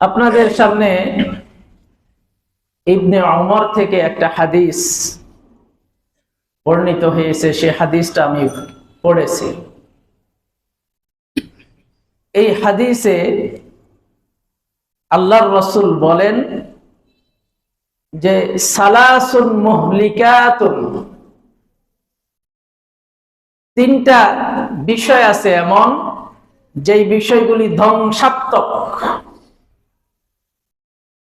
আপনাদের সামনে ইবনে ওমর থেকে একটা হাদিস বর্ণিত হয়েছে। সেই হাদিসটা আমি পড়েছি। এই হাদিসে আল্লাহর রাসূল বলেন যে সালাসুন মুহলিকাতুন, তিনটা বিষয় আছে এমন যেই বিষয়গুলি ধ্বংসাত্মক।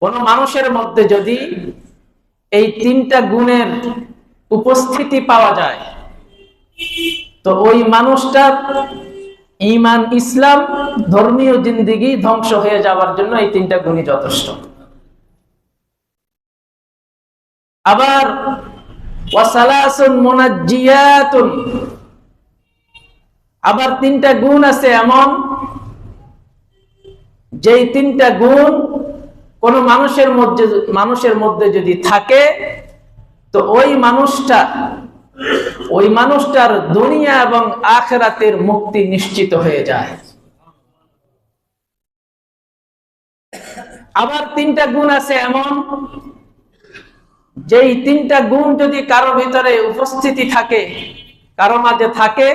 কোন মানুষের মধ্যে যদি এই তিনটা গুণের উপস্থিতি পাওয়া যায় তো ওই মানুষটার ঈমান, ইসলাম, ধর্মীয় জিন্দেগি ধ্বংস হয়ে যাওয়ার জন্য এই তিনটা গুণই যথেষ্ট। আবার ওয়াসালাসুন মুনাজ্জিয়াতুন, আবার তিনটা গুণ আছে এমন যেই তিনটা গুণ কোন মানুষের মধ্যে যদি থাকে তো ওই মানুষটার দুনিয়া এবং আখিরাতের মুক্তি নিশ্চিত হয়ে যায়। আবার তিনটা গুণ আছে এমন যেই তিনটা গুণ যদি কারো ভিতরে উপস্থিতি থাকে, কারো মাঝে থাকে,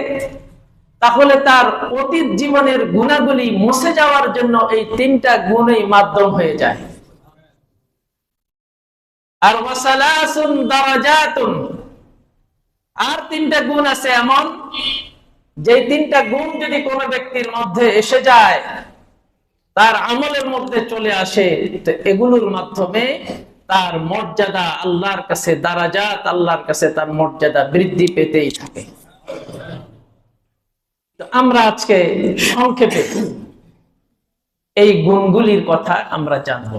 তাহলে তার অতীত জীবনের গুণাগুলি মুছে যাওয়ার জন্য এই তিনটা গুণই মাধ্যম হয়ে যায়। আর ওয়াসালাসুন দারাজাতুন, আর তিনটা গুণ আছে এমন যে তিনটা গুণ যদি কোনো ব্যক্তির মধ্যে এসে যায়, তার আমলের মধ্যে চলে আসে, তো এগুলোর মাধ্যমে তার মর্যাদা আল্লাহর কাছে, দারাজাত আল্লাহর কাছে তার মর্যাদা বৃদ্ধি পেতেই থাকে। তো আমরা আজকে সংক্ষেপে এই গুণগুলির কথা আমরা জানব।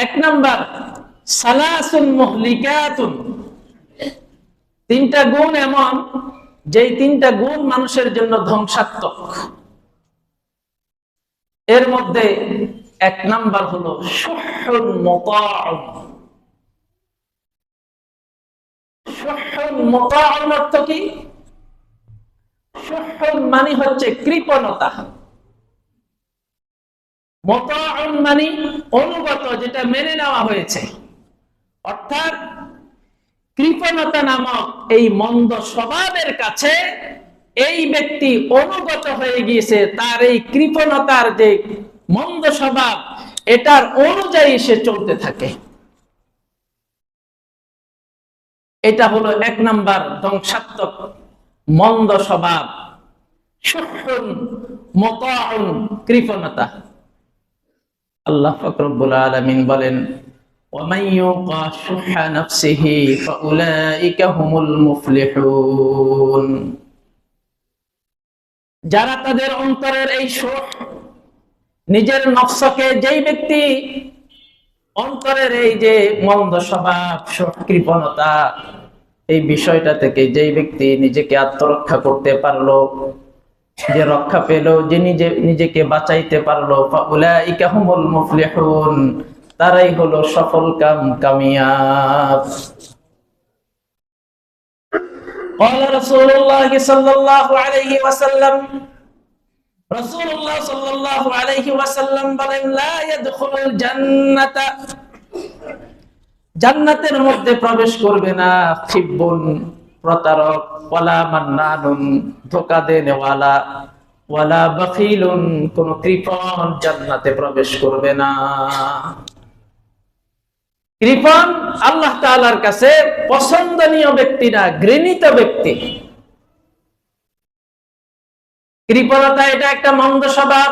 এক নাম্বার, সালাসুন মুহলিকাতুন, তিনটা গুণ এমন যেই তিনটা গুণ মানুষের জন্য ধ্বংসাত্মক। এর মধ্যে এক নাম্বার হলো শুহহুন মুতাউন। শুহহুন মুতাউন অর্থ কি? শুহহুন মানে হচ্ছে কৃপণতা, মুতাউন মানে অনুগত, যেটা মেনে নেওয়া হয়েছে। অর্থাৎ কৃপণতা নামক এই মন্দ স্বভাবের কাছে এই ব্যক্তি অনুগত হয়ে গিয়েছে। তার এই কৃপণতার যে মন্দ স্বভাব, এটার অনুযায়ী সে চলতে থাকে। এটা হলো এক নাম্বার ধ্বংসাত্মক মন্দ স্বভাব, শুহহুন মুতাউন, কৃপণতা। আল্লাহ পাক রব্বুল আলামিন বলেন, وَمَن يُوقَ شُحَّ نَفْسِهِ فَأُولَئِكَ هُمُ الْمُفْلِحُونَ। যারা তাদের অন্তরের এই শুহ, নিজের নফসকে, যেই ব্যক্তি অন্তরের এই যে মন্দ স্বভাব, কৃপণতা, এই বিষয়টা থেকে যেই ব্যক্তি নিজেকে আত্মরক্ষা করতে পারলো, যে রক্ষা পেল, যে নিজেকে বাঁচাইতে পারলো, ফাউলাইকা হুমুল মুফলিহুন, তারাই হলো সফল কামিয়াব। قال رسول الله صلى الله عليه وسلم, রাসূলুল্লাহ সাল্লাল্লাহু আলাইহি ওয়াসাল্লাম বলেন, লা ইয়াদখুলুল জান্নাতা, জান্নাতের মধ্যে প্রবেশ করবে না খিব্বুন, প্রতারক, ওয়ালা মান্নানুন, ধোঁকা দেনেওয়ালা, ওয়ালা বাখিলুন, কোন কৃপণ জান্নাতে প্রবেশ করবে না। কৃপণ আল্লাহ তাআলার কাছে পছন্দনীয় ব্যক্তি না, ঘৃণিত ব্যক্তি। কৃপণতা এটা একটা মন্দ স্বভাব।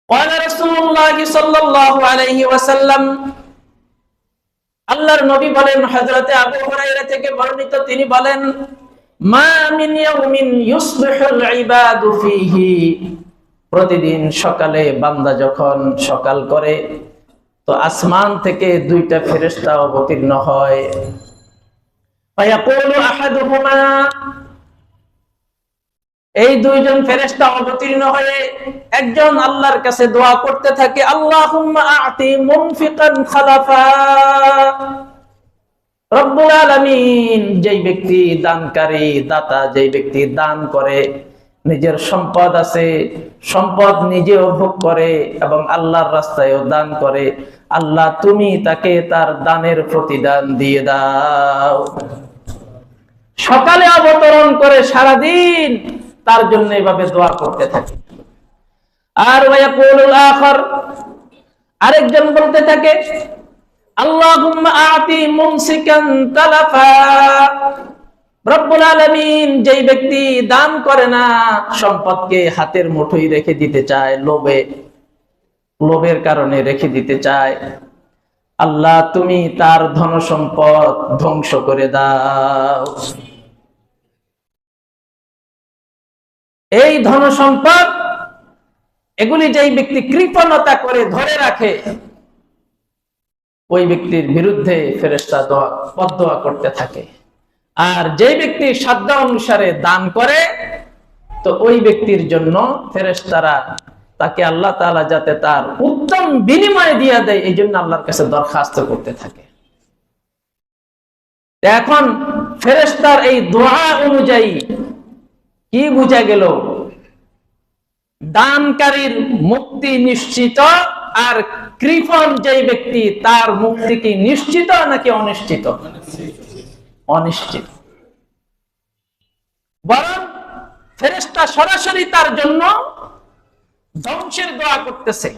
قال رسول الله صلى الله عليه وسلم, আল্লাহর নবী বলেন, হযরতে আবু হুরায়রা থেকে বর্ণিত, তিনি বলেন, মা মিন ইয়াউমিন ইউসবিহুল ইবাদু ফীহি, প্রতিদিন সকালে বান্দা যখন সকাল করে তো আসমান থেকে দুইটা ফেরেশতা অবতীর্ণ হয়। ফায়াকুলু আহাদুহুমা, এই দুইজন ফেরেশতা অবতীর্ণ হয়ে একজন আল্লাহর কাছে দোয়া করতে থাকে, আল্লাহুম্মা আ'তি মুনফিকান খালাফা, রব্বুল আলামিন, যেই ব্যক্তি দানকারী, দাতা, যেই ব্যক্তি দান করে, নিজের সম্পদ আছে, সম্পদ নিজেও ভোগ করে এবং আল্লাহর রাস্তায়ও দান করে, আল্লাহ তুমি তাকে তার দানের প্রতিদান দিয়ে দাও। সকালে অবতরণ করে সারাদিন তার জন্য এভাবে দোয়া করতে থাকে। আর ওয়ায়াকুলুল আখার, আরেকজন বলতে থাকে, আল্লাহুম্মা আতি মুমসিকান তালাফা। রব্বুল আলামিন, যেই ব্যক্তি দান করে না, সম্পদকে হাতের মুঠোয় রেখে দিতে চায়, লোভের কারণে রেখে দিতে চায়, আল্লাহ তুমি তার ধন সম্পদ ধ্বংস করে দাও। এই ধন সম্পদ এগুলি যেই ব্যক্তি কৃপণতা করে ধরে রাখে, ওই ব্যক্তির বিরুদ্ধে ফেরেশতা বদদোয়া করতে থাকে। আর যেই ব্যক্তি সাধ্য অনুসারে দান করে, তো ওই ব্যক্তির জন্য ফেরেশতারা তাকে আল্লাহ তাআলা যাতে তার উত্তম বিনিময় দিয়ে দেয়, এই জন্য আল্লাহর কাছে দরখাস্ত করতে থাকে। এখন ফেরেশতার এই দোয়া অনুযায়ী কি বোঝা গেল? দানকারীর মুক্তি নিশ্চিত, আর কৃপণ যেই ব্যক্তি তার মুক্তি কি নিশ্চিত নাকি অনিশ্চিত? অনিশ্চিত। বরং ফেরেশতা সরাসরি তার জন্য ধ্বংসের দোয়া করতেছে।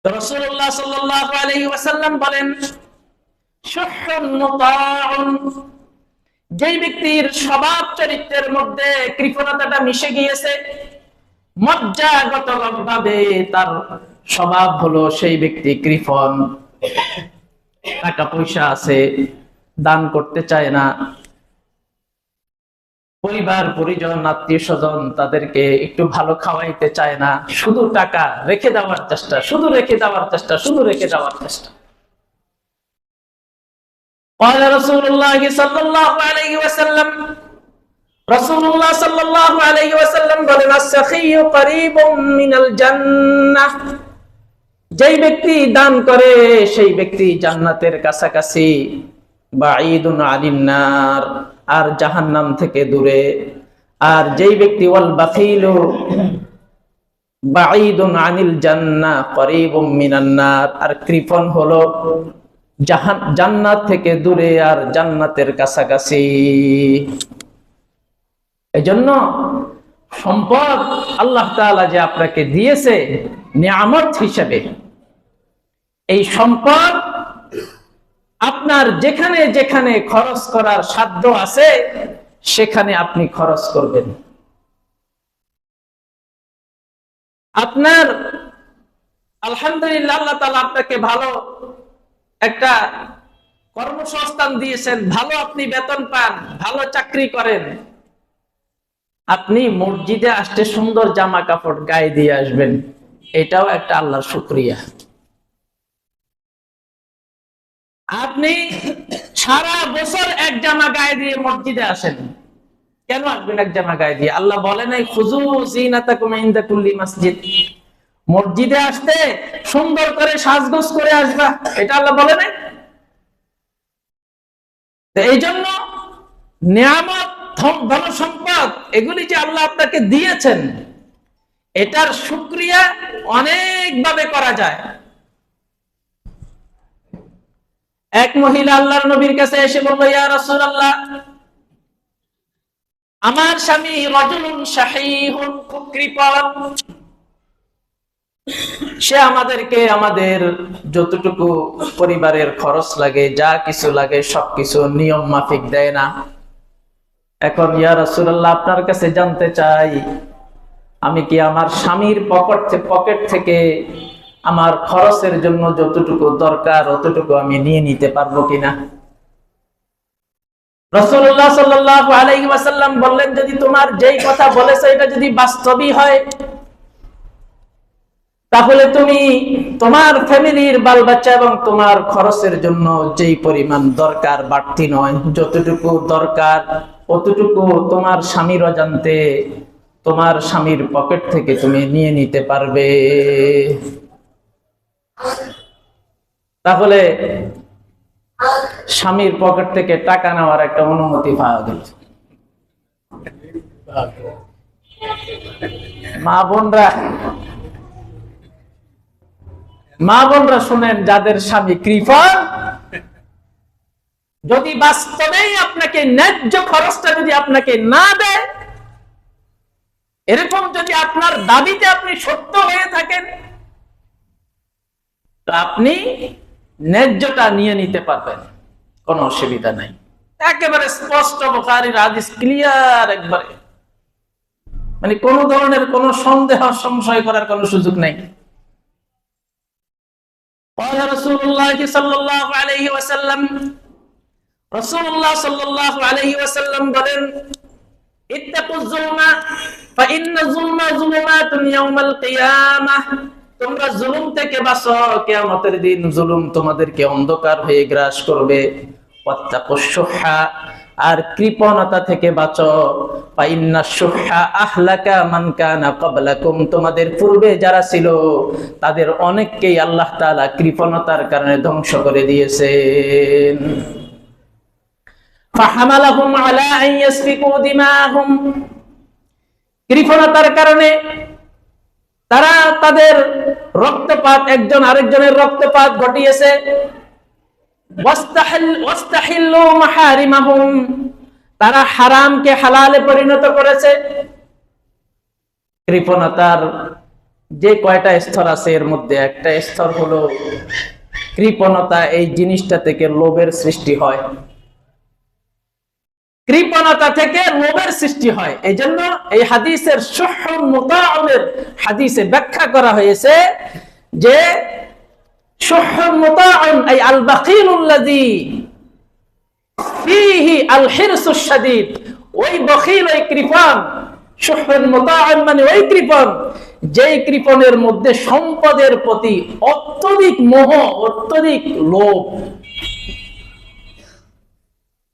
রাসূলুল্লাহ সাল্লাল্লাহু আলাইহি ওয়াসাল্লাম বলেন, শুহ্হুন মুতাউন, যেই ব্যক্তির স্বভাব চরিত্রের মধ্যে কৃপণতাটা মিশে গিয়েছে, মজ্জাগতভাবে তার স্বভাব হলো সেই ব্যক্তি কৃপণ, টাকা পয়সা আছে, দান করতে চায় না, পরিবার পরিজন আত্মীয় স্বজন তাদেরকে একটু ভালো খাওয়াইতে চায় না, শুধু টাকা রেখে দেওয়ার চেষ্টা, শুধু রেখে দেওয়ার চেষ্টা, শুধু রেখে দেওয়ার চেষ্টা। قال رسول الله صلى الله عليه وسلم, রাসূলুল্লাহ সাল্লাল্লাহু আলাইহি ওয়াসাল্লাম বলেন, আস-সাখিয়্যু করিবুম মিনাল জান্নাহ, যেই ব্যক্তি দান করে সেই ব্যক্তি জান্নাতের কাছাকাছি, বাঈদুন আনিন নার, আর জাহান্নাম থেকে দূরে। আর যেই ব্যক্তি ওয়াল বাখিলু বাঈদুন আনিল জান্নাহ করিবুম মিনান নার, আর কৃপণ হলো জান্নাত থেকে দূরে আর জান্নাতের কাছাকাছি। এজন্য সম্পদ আল্লাহ তাআলা যে আপনাকে দিয়েছে নিয়ামত হিসেবে, এই সম্পদ আপনার যেখানে যেখানে খরচ করার সাধ্য আছে সেখানে আপনি খরচ করবেন। আপনার আলহামদুলিল্লাহ আল্লাহ তাআলা আপনাকে ভালো একটা কর্মসংস্থান দিয়েছেন, ভালো আপনি বেতন পান, ভালো চাকরি করেন, আপনি মসজিদে আসতে সুন্দর জামা কাপড় গায়ে দিয়ে আসবেন, এটাও একটা আল্লাহর শুকরিয়া। আপনি সারা বছর এক জামা গায়ে দিয়ে মসজিদে আসেন, কেন আসবেন এক জামা গায়ে দিয়ে? আল্লাহ বলে নাই খুযু যিনাতাকুম ইনদা কুল্লি মসজিদ, মসজিদে আসতে সুন্দর করে সাজগোজ করে আসবা, এটা আল্লাহ বলে নাই? এই জন্য নিয়ামত, ধন সম্পদ এগুলি যে আল্লাহ আপনাকে দিয়েছেন, এটার শুকরিয়া অনেক ভাবে করা যায়। এক মহিলা আল্লাহর নবীর কাছে এসে বলল, ইয়া রাসূলুল্লাহ, আমার স্বামী রাজুলুন শাহীহুন, খুব কৃপণ, সে আমাদেরকে আমাদের যতটুকু পরিবারের খরচ লাগে, যা কিছু লাগে সবকিছু নিয়ম মাফিক দেয় না। এখন ইয়া রাসূলুল্লাহ, আপনার কাছে জানতে চাই, আমি কি আমার স্বামীর পকেট থেকে আমার খরচের জন্য যতটুকু দরকার অতটুকু আমি নিয়ে নিতে পারবো কিনা? রাসূলুল্লাহ সাল্লাল্লাহু আলাইহি ওয়াসাল্লাম বললেন, যদি তোমার যেই কথা বলেছো এটা যদি বাস্তবই হয়, তাহলে তুমি তোমার ফ্যামিলির বাল বাচ্চা এবং তোমার খরচের জন্য যেই পরিমাণ দরকার, বাড়তি নয়, যতটুকু দরকার অতটুকু তোমার স্বামীর অজান্তে তোমার স্বামীর পকেট থেকে তুমি নিয়ে নিতে পারবে। তাহলে স্বামীর পকেট থেকে টাকা নেওয়ার একটা অনুমতি পাওয়া গেল। মা বোনরা শুনেন, যাদের স্বামী কৃপণ, যদি বাস্তবেই আপনাকে ন্যায্য খরচটা যদি আপনাকে না দেয়, এরকম যদি আপনার দাবিতে আপনি সত্য হয়ে থাকেন, তো আপনি ন্যায্যটা নিয়ে নিতে পারবেন, কোনো অসুবিধা নাই। একেবারে স্পষ্ট, বুখারীর হাদিস ক্লিয়ার, একবারে, মানে কোন ধরনের কোন সন্দেহ সংশয় করার কোনো সুযোগ নাই। قال رسول الله صلى الله عليه وسلم, রাসূলুল্লাহ সাল্লাল্লাহু আলাইহি ওয়াসাল্লাম বলেন, ইত্তাকুয যুলমা ফাইন্না যুলমা যুলুমাতুন ইয়াউমাল কিয়ামাহ, তোমরা জুলুম থেকে বাঁচো, কিয়ামতের দিন জুলুম তোমাদেরকে অন্ধকার হয়ে গ্রাস করবে। ওয়াত্তাকুশ শুহা, আর কৃপণতা থেকে বাঁচো, ফাইন্না শুহা আহলাকা মান কানা ক্বাবলাকুম, তোমাদের পূর্বে যারা ছিল তাদের অনেককেই আল্লাহ তাআলা কৃপণতার কারণে ধ্বংস করে দিয়েছেন। ফাহামালাহুম আলা আন ইয়াসফিকু দিমাহুম, কৃপণতার কারণে তারা তাদের রক্তপাত, একজন আরেকজনের রক্তপাত ঘটিয়েছে। ওয়াস্তাহিল্লু মাহারিমাহুম, তারা হারামকে হালালে পরিণত করেছে। কৃপণতার যে কয়টা স্তর আছে, এর মধ্যে একটা স্তর হলো কৃপণতা, এই জিনিসটা থেকে লোভের সৃষ্টি হয়। কৃপণতা থেকে লোভের সৃষ্টি হয়। এই জন্য এই হাদিসের শুহুন মুতাউনের হাদিসে ব্যাখ্যা করা হয়েছে যে শুহুন মুতাউন আই আল বাখিলুল্লাযী ফীহি আল হিরসুশ শাদীদ, ওই বখিল, ওই কৃপণ, শুহুন মুতাউন মানে ওই কৃপণ, যেই কৃপণের মধ্যে সম্পদের প্রতি অত্যধিক মোহ, অত্যধিক লোভ।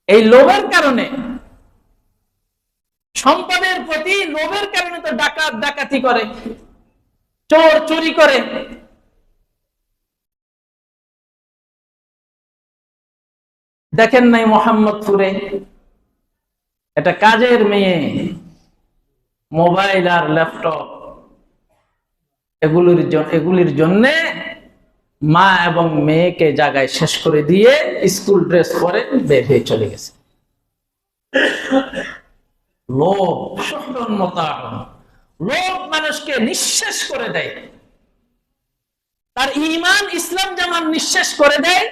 এই লোভের কারণে, সম্পদের প্রতি লোভের কারণে তো ডাকাত ডাকাতি করে, চোর চুরি করে। দেখেন নাই মোহাম্মদপুরে এটা কাজের মেয়ে মোবাইল আর ল্যাপটপ এগুলির জন্য মা এবং মেয়েকে জায়গায় শেষ করে দিয়ে স্কুল ড্রেস পরে বের হয়ে চলে গেছে। লোভ, লোভ মানুষকে নিঃশেষ করে দেয়, তার ঈমান ইসলাম যেমন নিঃশেষ করে দেয়,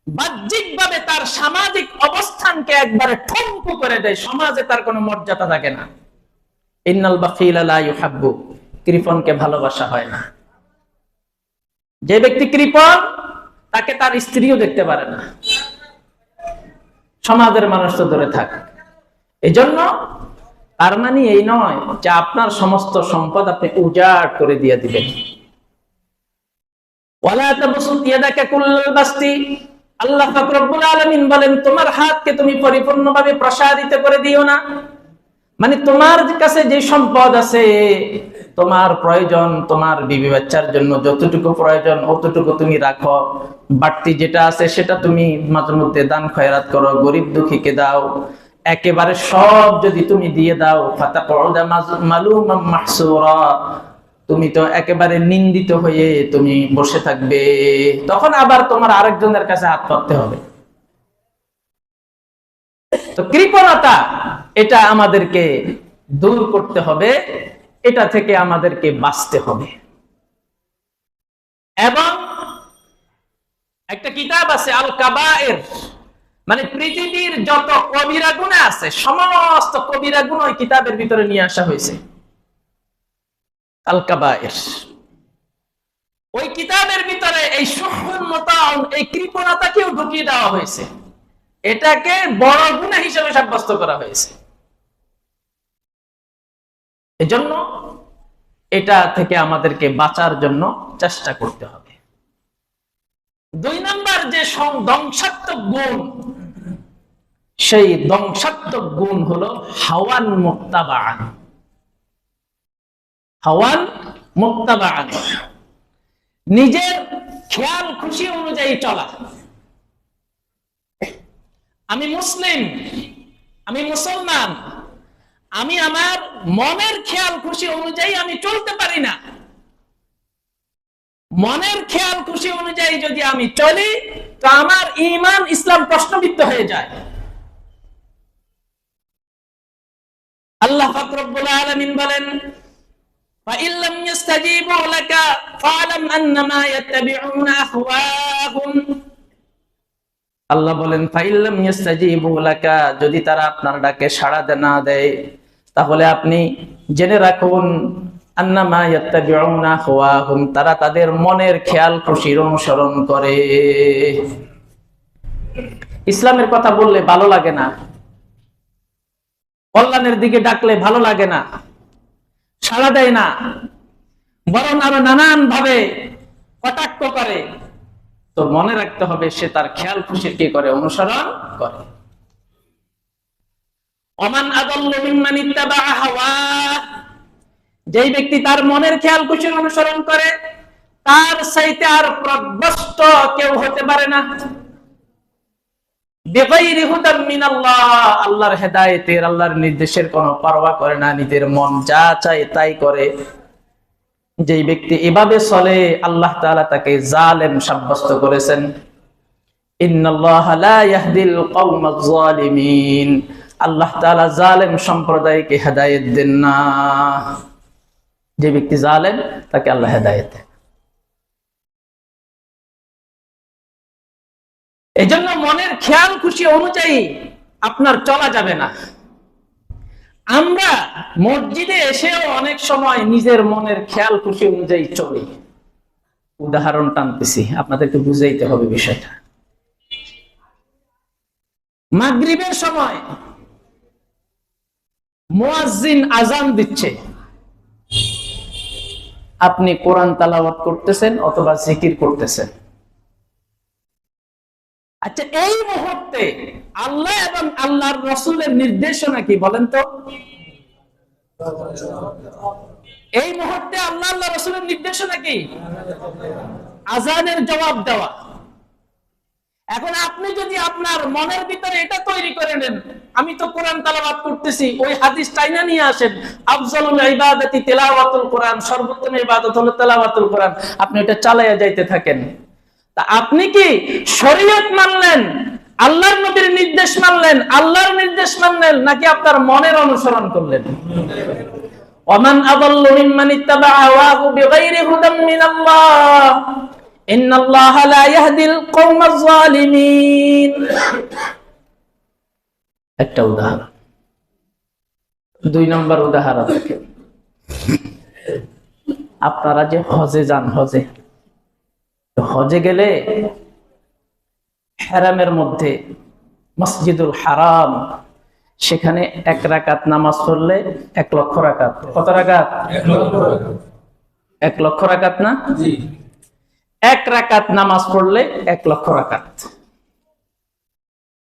বাহ্যিকভাবে তার সামাজিক অবস্থানকে একবারে ঠুনকু করে দেয়, সমাজে তার কোনো মর্যাদা থাকে না। ইন্নাল বাখিলা লা ইউহাব্বু, কৃপণকে ভালোবাসা হয় না। যে ব্যক্তি কৃপণ, তাকে তার স্ত্রীও দেখতে পারে না, সমাজের মানুষ তো দূরে থাকে। এজন্য তার মানে এই নয় যে আপনার সমস্ত সম্পদ আপনি উজাড় করে দিয়ে দিবেন। ওয়ালা তাবসুত ইয়াদাকা কুল্লাল বাসতি, আল্লাহ পাক রব্বুল আলামিন বলেন, তোমার হাতকে তুমি পরিপূর্ণভাবে প্রসারিত করে দিও না। মানে তোমার কাছে যে সম্পদ আছে, তোমার প্রয়োজন, তোমার বিবি বাচ্চার জন্য যতটুকু প্রয়োজন অতটুকু তুমি রাখো, বাড়তি যেটা আছে সেটা তুমি মাঝে মধ্যে দান খয়রাত করো, গরিব দুঃখীকে দাও। একেবারে সব যদি তুমি দিয়ে দাও, ফাতাকুদা মালুমান মাহসুরা, তুমি তো একেবারে নিন্দিত হয়ে তুমি বসে থাকবে, তখন আবার তোমার আরেকজনের কাছে হাত পাততে হবে। তো কৃপণতা, এটা আমাদেরকে দূর করতে হবে, এটা থেকে আমাদেরকে বাঁচতে হবে। এবং একটা কিতাব আছে আল কাবায়ের, মানে পৃথিবীর যত কবিরা গুনাহ আছে সমস্ত কবিরা গুনাহ ওই কিতাবের ভিতরে নিয়ে আসা হয়েছে। আল কাবায়ের, ওই কিতাবের ভিতরে এই শুহুন মুতাউন, এই কৃপণতাকেও ঢুকিয়ে দেওয়া হয়েছে, এটাকে বড় গুনাহ হিসেবে সাব্যস্ত করা হয়েছে। এজন্য এটা থেকে আমাদেরকে বাঁচার জন্য চেষ্টা করতে হবে। 2 নাম্বার যে ধ্বংসাত্মক গুণ, সেই ধ্বংসাত্মক গুণ হলো হাওয়ান মুত্তাবাআন। হাওয়ান মুত্তাবাআন, নিজের খেয়াল খুশি অনুযায়ী চলা। আমি মুসলিম, আমি মুসলমান, আমি আমার মনের খেয়াল খুশি অনুযায়ী আমি চলতে পারি না। মনের খেয়াল খুশি অনুযায়ী যদি আমি চলি তো আমার ঈমান ইসলাম প্রশ্নবিদ্ধ হয়ে যায়। আল্লাহ পাক রব্বুল আলামিন বলেন, فَإِن لَّمْ يَسْتَجِيبُوا لَكَ فَاعْلَمْ أَنَّمَا يَتَّبِعُونَ أَهْوَاءَهُمْ। আল্লাহ বলেন, فَإِن لَّمْ يَسْتَجِيبُوا لَكَ, যদি তারা আপনার ডাকে সাড়া না দেয় তাহলে আপনি জেনে রাখুন, আন্নামা ইয়াত্তাবিউনা আহওয়াহুম, তারা তাদের মনের খেয়াল খুশির অনুসরণ করে। ইসলামের কথা বললে ভালো লাগে না, কল্যাণের দিকে ডাকলে ভালো লাগে না, সাড়া দেয় না, বরং আরো নানান ভাবে কটাক্ষ করে। তো মনে রাখতে হবে সে তার খেয়াল খুশির কি করে? অনুসরণ করে। ওমান আদাল্লু মিম্মান ইত্তাবা হাওয়া, যেই ব্যক্তি তার মনের খেয়াল খুশির অনুসরণ করে তার চাইতে আর প্রভ্রষ্ট কেউ হতে পারে না। বিগাইরি হুদাম মিনাল্লাহ, আল্লাহর হেদায়েতের, আল্লাহর নির্দেশের কোনো পরোয়া করে না, নিজের মন যা চায় তাই করে। যেই ব্যক্তি এভাবে চলে আল্লাহ তাআলা তাকে জালেম সাব্যস্ত করেছেন। ইন্নাল্লাহা লা ইয়াহদিল কওমাজ জালিমিন, আল্লাহ তাআলা জালেম সম্প্রদায়কে হেদায়েত দেন না। যে ব্যক্তি জালেম তাকে আল্লাহ হেদায়েত দেন। এজন্য মনের খেয়াল খুশি অনুযায়ী আপনার চলা যাবে না। আমরা মসজিদে এসেও অনেক সময় নিজের মনের খেয়াল খুশি অনুযায়ী চলি। উদাহরণ টানতেছি, আপনাদেরকে বুঝাইতে হবে বিষয়টা। মাগরিবের সময় মুয়াজ্জিন আজান দিচ্ছে, আপনি কোরআন তেলাওয়াত করতেছেন অথবা জিকির করতেছেন। আচ্ছা, এই মুহূর্তে আল্লাহ এবং আল্লাহর রাসূলের নির্দেশনা কি বলেন তো? এই মুহূর্তে আল্লাহ আল্লাহ রাসূলের নির্দেশনা কি? আজানের জবাব দেওয়া। এখন আপনি যদি আপনার মনের ভিতরে এটা তৈরি করে নেন, আমি তো কোরআন তেলাওয়াত করতেছি, ওই হাদিস টাইনা নিয়ে আসেন, আফজালুল ইবাদাতি তিলাওয়াতুল কোরআন, সর্বোত্তম ইবাদত হলো তেলাওয়াতুল কোরআন, আপনি এটা চালায়া যাইতে থাকেন। তা আপনি কি শরীয়ত মানলেন, আল্লাহর নবীর নির্দেশ মানলেন, আল্লাহর নির্দেশ মানলেন, নাকি আপনার মনের অনুসরণ করলেন? ওমান আদাল্লু মিম্মান ইত্তাবা হাওয়াহু বিগাইরি হুদাম মিনাল্লাহ ইন্নাল্লাহা লা ইয়াহদিল কওমাজ জালিমিন। একটা উদাহরণ। 2 নম্বর উদাহরণ দেখেন। আপনারা যে হজে যান, হজে গেলে হারামের মধ্যে মসজিদুল হারাম, সেখানে 1 রাকাত নামাজ পড়লে 1 লক্ষ রাকাত। কত রাকাত? 1 লক্ষ রাকাত না? জি। 1 রাকাত নামাজ পড়লে 1 লক্ষ রাকাত।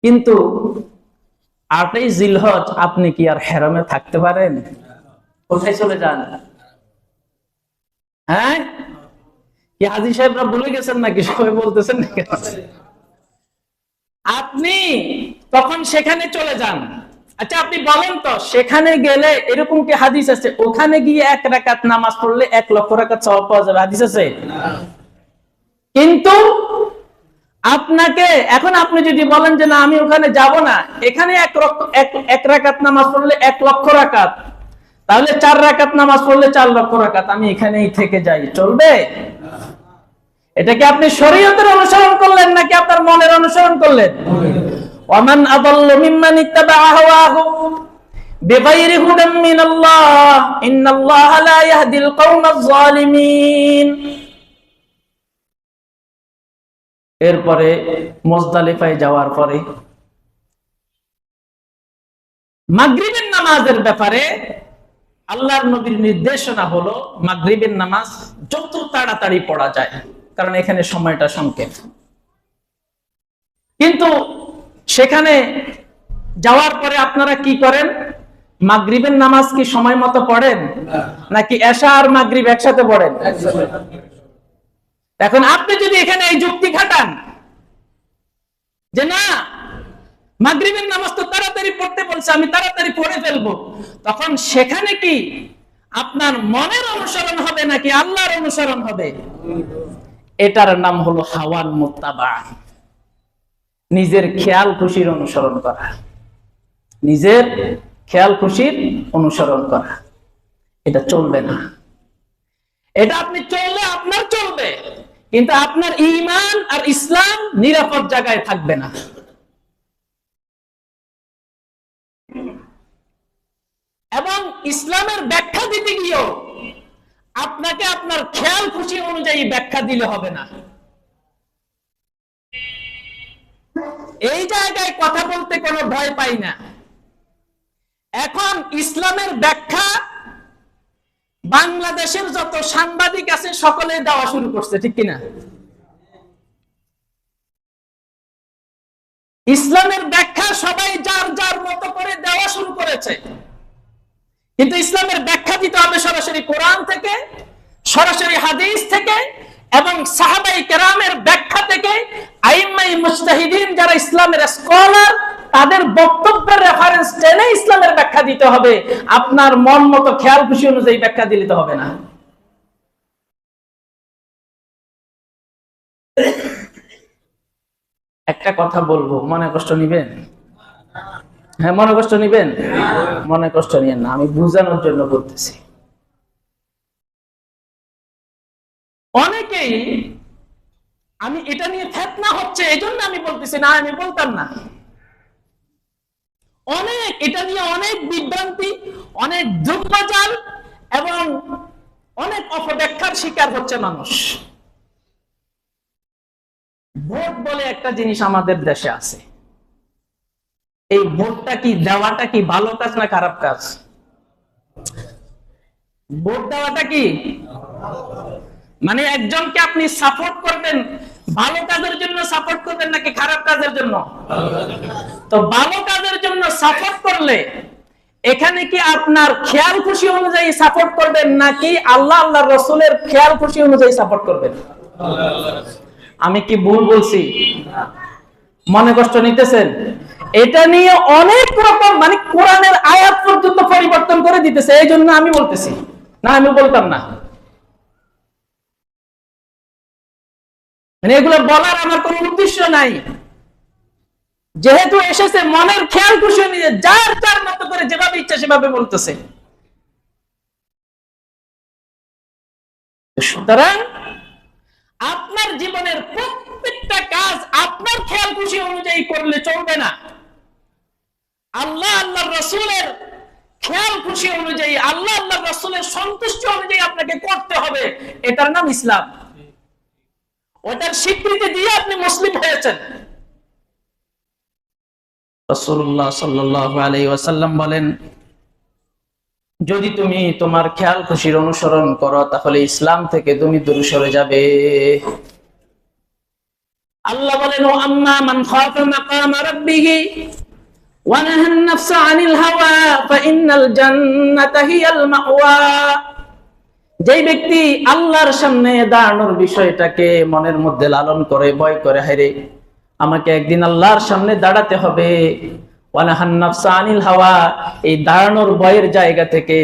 কিন্তু 8ই জিলহজ আপনি কি আর হারামে থাকতে পারেন? কোথায় চলে যান? হ্যাঁ, কি হাজী সাহেবরা ভুলে গেছেন নাকি? সবাই বলতেছেন নাকি? আপনি তখন সেখানে চলে যান। আচ্ছা, আপনি বলেন তো, সেখানে গেলে এরকম কি হাদিস আছে ওখানে গিয়ে 1 রাকাত নামাজ পড়লে 1 লক্ষ রাকাত সওয়াব পাওয়া যাবে? হাদিস আছে? কিন্তু আপনাকে এখন আপনি যদি বলেন যে না আমি ওখানে যাব না, এখানে 1 রাকাত নামাজ পড়লে 1 লক্ষ রাকাত, তাহলে 4 রাকাত নামাজ পড়লে 4 লক্ষ রাকাত, আমি এখানেই থেকে যাই, চলবে? এটা কি আপনি শরীয়তের অনুসরণ করলেন নাকি আপনার মনের অনুসরণ করলেন? ওয়ামান আদাল্লু মিম্মান ইত্তাবা হাওয়াহু বিগাইরি হুদাম মিনাল্লাহ ইন্নাল্লাহা লা ইয়াহদিল কওমাজ জালিমিন। এরপরে মুজদালিফায় যাওয়ার পরে মাগরিবের নামাজের ব্যাপারে আল্লাহর নবীর নির্দেশনা হলো মাগরিবের নামাজ যত তাড়াতাড়ি পড়া যায়, কারণ এখানে সময়টা সংক্ষেপ। কিন্তু সেখানে যাওয়ার পরে আপনারা কি করেন? মাগরিবের নামাজ কি সময় মতো পড়েন নাকি এশা আর মাগরিব একসাথে পড়েন? এখন আপনি যদি এখানে এই যুক্তি খাটান যে না মাগরিবের নামাজ তো তাড়াতাড়ি পড়তে বলছে, আমি তাড়াতাড়ি পড়ে ফেলবো, তখন সেখানে কি আপনার মনের অনুসরণ হবে নাকি আল্লাহর অনুসরণ হবে? এটার নাম হলো হাওয়ান মুত্তাবা, নিজের খেয়াল খুশির অনুসরণ করা, নিজের খেয়াল খুশির অনুসরণ করা। এটা চলবে না। এটা আপনি চললে আপনার চলবে, কিন্তু আপনার ঈমান আর ইসলাম নিরাপদ জায়গায় থাকবে না। এবং ইসলামের ব্যাখ্যা দিতে গিয়েও আপনাকে আপনার খেয়াল খুশি অনুযায়ী ব্যাখ্যা দিলে হবে না। এই জায়গায় কথা বলতে কোনো ভয় পাই না। এখন ইসলামের ব্যাখ্যা বাংলাদেশের যত সাংবাদিক আছে সকলে দেওয়া শুরু করছে, ঠিক কিনা? ইসলামের ব্যাখ্যা সবাই যার যার মতো করে দেওয়া শুরু করেছে, কিন্তু ইসলামের ব্যাখ্যা দিতে হবে সরাসরি কোরআন থেকে, সরাসরি হাদিস থেকে, এবং সাহাবায়ে কেরামের ব্যাখ্যা থেকে। আইম্মায়ে মুজতাহিদিন যারা ইসলামের স্কলার, তাদের বক্তব্যের রেফারেন্স টেনে ইসলামের ব্যাখ্যা দিতে হবে। আপনার মন মতো খেয়াল খুশি অনুযায়ী ব্যাখ্যা দিতে হবে না। একটা কথা বলবো, মনে কষ্ট নিবেন? হ্যাঁ, মনে কষ্ট নিবেন? মনে কষ্ট নিয়েন না, আমি বুঝানোর জন্য বলতেছি। অনেকেই আমি এটা নিয়ে ফিতনা হচ্ছে এই জন্য আমি বলতেছি না, আমি বলতাম না। অনেক এটা নিয়ে অনেক বিভ্রান্তি, অনেক যুগবাজাল এবং অনেক অপব্যাখ্যার শিকার হচ্ছে মানুষ। ভোট বলে একটা জিনিস আমাদের দেশে আছে। এই ভোটটা কি দেওয়াটা কি ভালো কাজ না খারাপ কাজ? ভোট দেওয়াটা কি মানে একজনকে আপনি সাপোর্ট করবেন, ভালো কাজের জন্য সাপোর্ট করবেন নাকি খারাপ কাজের জন্য? তো ভালো কাজের জন্য সাপোর্ট করলে এখানে কি আপনার খেয়াল খুশি অনুযায়ী সাপোর্ট করবেন নাকি আল্লাহ আল্লাহর রাসূলের খেয়াল খুশি অনুযায়ী সাপোর্ট করবেন? আমি কি ভুল বলছি? মনে কষ্ট নিতেছেন? এটা নিয়ে অনেক রকম মানে কোরআনের আয়াত পর্যন্ত পরিবর্তন করে দিতেছে, এই জন্য আমি বলতেছি না, আমি বলতাম না। মানে এগুলো বলার আমার কোনো উদ্দেশ্য নাই। যেহেতু এসেছে মনের খেয়াল খুশি নিয়ে যার যার মতো করে যেভাবে ইচ্ছা সেভাবে বলতেছে। সুতরাং আপনার জীবনের প্রত্যেকটা কাজ আপনার খেয়াল খুশি অনুযায়ী করলে চলবে না। আল্লাহ আল্লাহর রাসূলের খেয়াল খুশি অনুযায়ী, আল্লাহ আল্লাহর রাসূলের সন্তুষ্টি অনুযায়ী আপনাকে করতে হবে। এটার নাম ইসলাম। ওটার স্বীকৃতি দিয়ে আপনি মুসলিম হয়েছেন। রাসূলুল্লাহ সাল্লাল্লাহু আলাইহি ওয়াসাল্লাম বলেন, যদি তুমি তোমার খেয়াল খুশির অনুসরণ করো তাহলে ইসলাম থেকে তুমি দূরে সরে যাবে। আল্লাহ বলেন, ও আম্মা মান খাফা মাকাম রাব্বিহি ওয়া নাহান নাফসা আনিল হাওয়া ফাইন্নাল জান্নাতা হিয়াল মাওয়া। যেই ব্যক্তি আল্লাহর সামনে দাঁড়ানোর বিষয়টাকে মনের মধ্যে লালন করে, ভয় করে, হায়রে আমাকে একদিন আল্লাহর সামনে দাঁড়াতে হবে, ওয়ানাহান নাফসা আনিল হাওয়া, এই দাঁড়ানোর ভয়ের জায়গা থেকে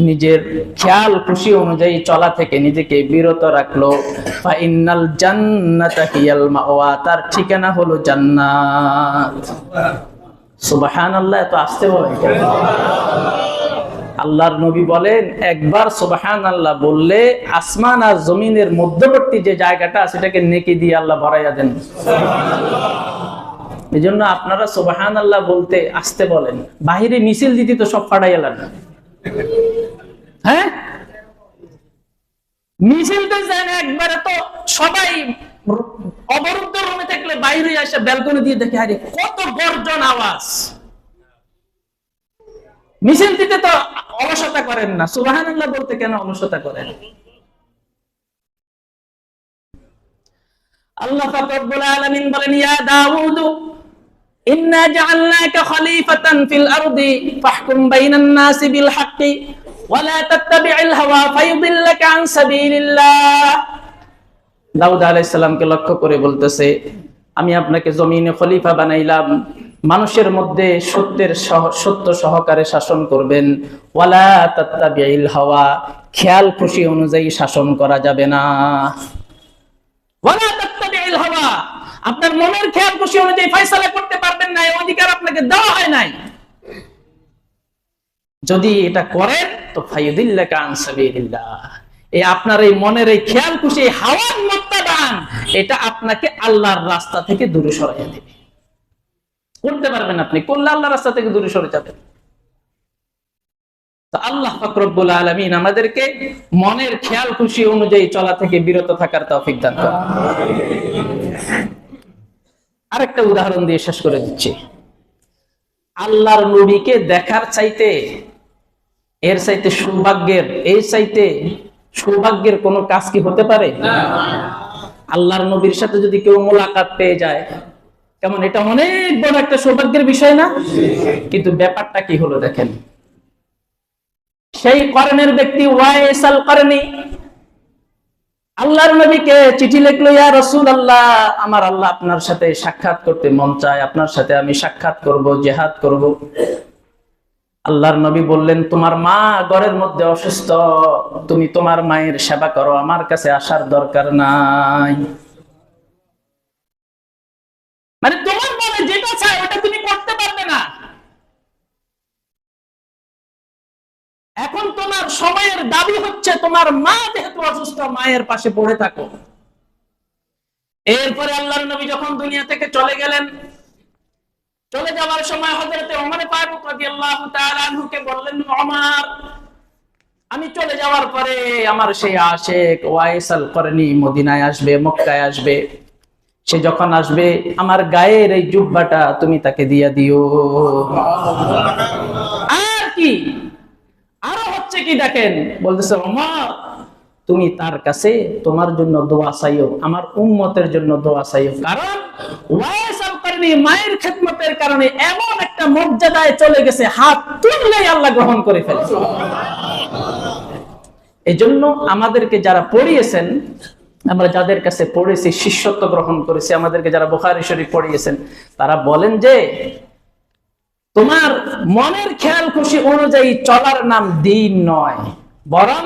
নিজের খেয়াল খুশি অনুযায়ী চলা থেকে নিজেকে বিরত রাখলো, ফাইন্নাল জান্নাতা হিয়াল মাওয়া, তার ঠিকানা হলো জান্নাত। সুবহানাল্লাহ, এত আস্তে বলেন। আল্লাহর নবী বলেন, একবার সুবহানাল্লাহ বললে আসমান আর জমিনের মধ্যবর্তী যে জায়গাটা আছে সেটাকে নেকি দিয়ে আল্লাহ ভরাইয়া দেন। এই জন্য আপনারা সুবহানাল্লাহ বলতে আস্তে বলেন, বাহিরে মিছিল দিতে তো সব ফাটাই এলেন। হ্যাঁ, মিছিলতে যান একবারে তো সবাই অবরুদ্ধ রুমে থাকলে বাইরে এসে ব্যালকনি দিয়ে দেখে, আরে কত গর্জন আওয়াজ। মিছিল দিতে তো অলসতা করেন না, সুবহানাল্লাহ বলতে কেন অলসতা করেন? আল্লাহ পাক রব্বুল আলামিন বলেন, ইয়া দাউদ ইন্না জাআলনাকা খলিফাতান ফিল আরদি ফাহকুম বাইনান নাসি বিল হাক্কি ওয়া লা তাত্তাবি'ল হাওয়া ফায়ুদিল্লাকা আন সাবিলিল্লাহ। দাউদ আলাইহিস সালামকে লক্ষ্য করে বলতেছে, আমি আপনাকে জমিনে খলিফা বানাইলাম, মানুষের মধ্যে সত্য সহকারে শাসন করবেন। ওয়ালা তাত্তাবিল হাওয়া, খেয়াল খুশি অনুযায়ী শাসন করা যাবে না। ওয়ালা তাত্তাবিল হাওয়া, আপনার মনের খেয়াল খুশি অনুযায়ী ফয়সালা করতে পারবেন না, এই অধিকার আপনাকে দেওয়া হয় নাই। যদি এটা করেন তো ফায়ুদিল্লাকা আন সাবিলিল্লাহ, এই আপনার এই মনের এই খেয়াল খুশি হাওয়ার মুত্তাবান, এটা আপনাকে আল্লাহর রাস্তা থেকে দূরে সরাইয়া দেবে। করতে পারবেন আপনি, করলে আল্লাহর রাস্তা থেকে দূরে সরে যাবেন। তো আল্লাহ পাক রব্বুল আলামিন আমাদেরকে মনের খেয়াল খুশি অনুযায়ী চলা থেকে বিরত থাকার তৌফিক দান করুন। আরেকটা উদাহরণ দিয়ে শেষ করে দিচ্ছি। আল্লাহর নবীকে দেখার চাইতে, এর চাইতে সৌভাগ্যের, এই চাইতে সৌভাগ্যের কোনো কাজ কি হতে পারে? আল্লাহর নবীর সাথে যদি কেউ মোলাকাত পেয়ে যায়, কেমন, এটা অনেক বড় একটা সৌভাগ্যের বিষয় না? কিন্তু ব্যাপারটা কি হলো দেখেন, সেই করণের ব্যক্তি ওয়াইস আল করণী আল্লাহর নবীকে চিঠি লিখলো, ইয়া রাসূলুল্লাহ, আমার আল্লাহ আপনার সাথে সাক্ষাৎ করতে মন চায়, আপনার সাথে আমি সাক্ষাৎ করব, জিহাদ করব। আল্লাহর নবী বললেন, তোমার মা ঘরের মধ্যে অসুস্থ, তুমি তোমার মায়ের সেবা করো, আমার কাছে আসার দরকার নাই। মানে তোমার মনে যেটা চায় ওটা তুমি করতে পারবে না। এখন তোমার সময়ের দাবি হচ্ছে তোমার মা যেহেতু অসুস্থ, মায়ের পাশে পড়ে থাকো। এরপরে আল্লাহর নবী যখন দুনিয়া থেকে চলে গেলেন, চলে যাওয়ার সময় হযরতে ওমর ফারুক রাদিয়াল্লাহু তাআলা আনহুকে বললেন, ওমর, আমি চলে যাওয়ার পরে আমার সেই আশিক ওয়াইস আল করনী মদিনায় আসবে, মক্কায় আসবে। সে যখন আসবে, আমার গায়ের এই জুব্বাটা তুমি তাকে দিয়া দিও। আর কি, আরো হচ্ছে কি দেখেন, বলতেছে, ওমর, তুমি তার কাছে তোমার জন্য দোয়া চাইও, আমার উম্মতের জন্য দোয়া চাইও, কারণ ওয়াইস আল করনী মায়ের খেদমতের কারণে এমন একটা মর্যাদায় চলে গেছে, হাত তুললেই আল্লাহ গ্রহণ করে ফেলে। এজন্য আমাদেরকে যারা পড়িয়েছেন, আমরা যাদের কাছে পড়েছি, শিষ্যত্ব গ্রহণ করেছি, আমাদেরকে যারা বুখারী শরীফ পড়িয়েছেন, তারা বলেন যে তোমার মনের খেয়াল খুশি অনুযায়ী চলার নাম দ্বীন নয়, বরং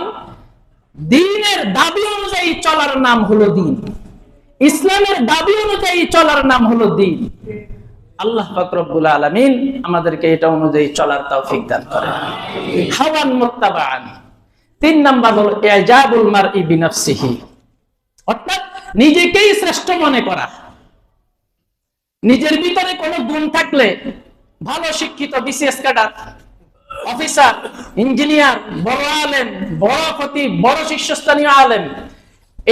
দ্বীনের দাবি অনুযায়ী চলার নাম হলো দ্বীন। ইসলামের দাবি অনুযায়ী চলার নাম হলো দ্বীন। আল্লাহ পাক রব্বুল আলামিন আমাদেরকে এটা অনুযায়ী চলার তৌফিক দান করেন। হাওয়ান মুত্তাবাআন। 3 নাম্বার হলো ইজাবুল মারই বিনাফসিহি, অর্থাৎ নিজেকেই শ্রেষ্ঠ মনে করা। নিজের ভিতরে কোনো গুণ থাকলে, ভালো শিক্ষিত বিসিএস ক্যাডার, অফিসার, ইঞ্জিনিয়ার, বড় আলেম, বড় খতিব, বড় শীর্ষস্থানীয় আলেম,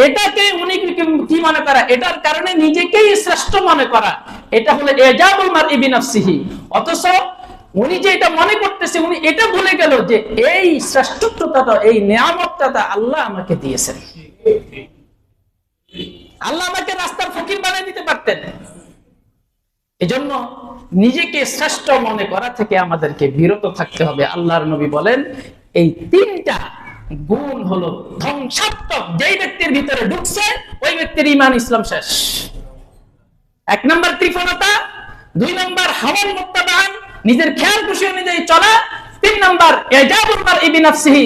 এটাকে উনি কি মনে করা, এটার কারণে নিজেকেই শ্রেষ্ঠ মনে করা, এটা হলো ইজাবুল মারই বিনাফসিহি। অথচ উনি যে এটা মনে করতেছে, উনি এটা ভুলে গেল যে এই শ্রেষ্ঠত্বটা, এই নিয়ামতটা আল্লাহ আমাকে দিয়েছেন। আল্লাহ আমাকে রাস্তার ফকির বানিয়ে দিতে পারতেন। এজন্য নিজেকে শ্রেষ্ঠ মনে করা থেকে আমাদেরকে বিরত থাকতে হবে। আল্লাহর নবী বলেন, এই 3টা গুণ হলো ধ্বংসাত্মক, যেই ব্যক্তির ভিতরে ঢুকছে ওই ব্যক্তির ঈমান ইসলাম শেষ। 1 নাম্বার কৃপণতা, 2 নাম্বার হাওয়ান মুত্তাবাআন, নিজের খেয়াল খুশি অনুযায়ী চলা, 3 নাম্বার ইজাবুল মারই বিনাফসিহি,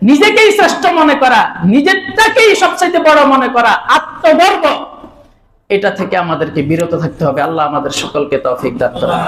নিজেকেই শ্রেষ্ঠ মনে করা, নিজেরটাকেই সবচেয়ে বড় মনে করা, আত্মগর্ব, এটা থেকে আমাদেরকে বিরত থাকতে হবে। আল্লাহ আমাদের সকলকে তৌফিক দান করুন।